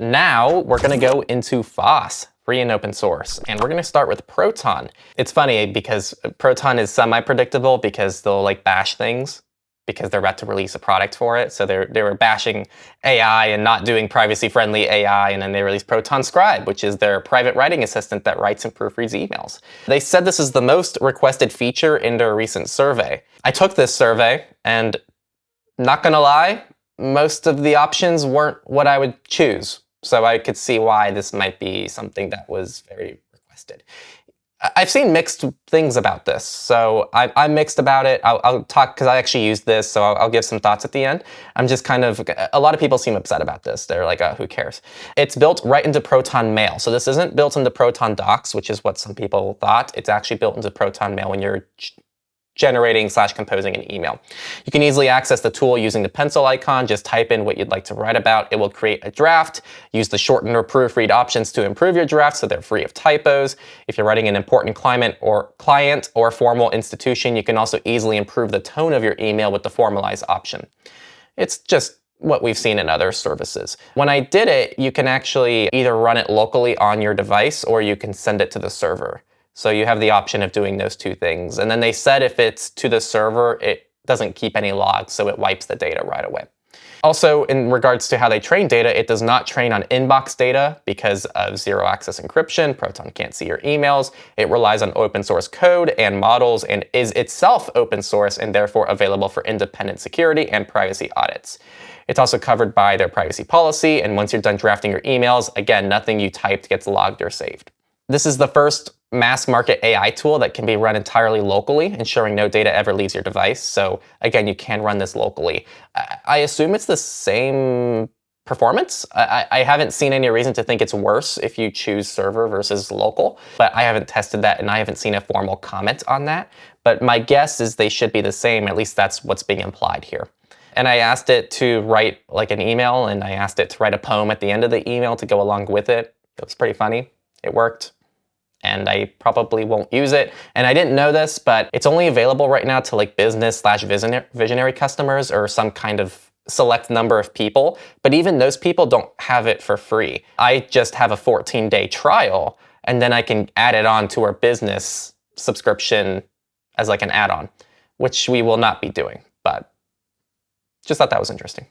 Now we're going to go into FOSS, free and open source, and we're going to start with Proton. It's funny because Proton is semi-predictable because they'll like bash things because they're about to release a product for it. So they were bashing AI and not doing privacy-friendly AI, and then they released Proton Scribe, which is their private writing assistant that writes and proofreads emails. They said this is the most requested feature in their recent survey. I took this survey, and not gonna lie, most of the options weren't what I would choose. So I could see why this might be something that was very requested. I've seen mixed things about this, so I'm mixed about it. I'll talk because I actually used this, so I'll give some thoughts at the end. I'm just kind of, a lot of people seem upset about this. They're like, oh, who cares? It's built right into Proton Mail. So this isn't built into Proton Docs, which is what some people thought. It's actually built into Proton Mail when you're generating/composing an email. You can easily access the tool using the pencil icon. Just type in what you'd like to write about. It will create a draft. Use the shorten or proofread options to improve your draft so they're free of typos. If you're writing an important client or formal institution, you can also easily improve the tone of your email with the formalize option. It's just what we've seen in other services. When I did it, you can actually either run it locally on your device or you can send it to the server. So you have the option of doing those two things. And then they said if it's to the server, it doesn't keep any logs, so it wipes the data right away. Also, in regards to how they train data, it does not train on inbox data because of zero access encryption. Proton can't see your emails. It relies on open source code and models and is itself open source and therefore available for independent security and privacy audits. It's also covered by their privacy policy, and once you're done drafting your emails, again, nothing you typed gets logged or saved. This is the first mass market AI tool that can be run entirely locally, ensuring no data ever leaves your device. So again, you can run this locally. I assume it's the same performance. I haven't seen any reason to think it's worse if you choose server versus local, but I haven't tested that and I haven't seen a formal comment on that. But my guess is they should be the same, at least that's what's being implied here. And I asked it to write like an email, and I asked it to write a poem at the end of the email to go along with it. It was pretty funny. It worked. And I probably won't use it. And I didn't know this, but it's only available right now to like business/visionary customers or some kind of select number of people. But even those people don't have it for free. I just have a 14-day trial, and then I can add it on to our business subscription as like an add-on, which we will not be doing. But just thought that was interesting.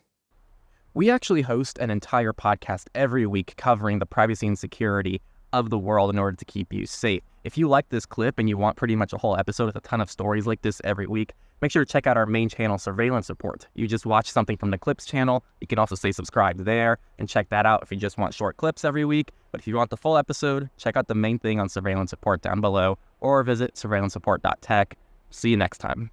We actually host an entire podcast every week covering the privacy and security of the world in order to keep you safe. If you like this clip and you want pretty much a whole episode with a ton of stories like this every week, make sure to check out our main channel, Surveillance Report. You just watch something from the Clips channel. You can also stay subscribed there and check that out if you just want short clips every week. But if you want the full episode, check out the main thing on Surveillance Report down below or visit surveillancereport.tech. See you next time.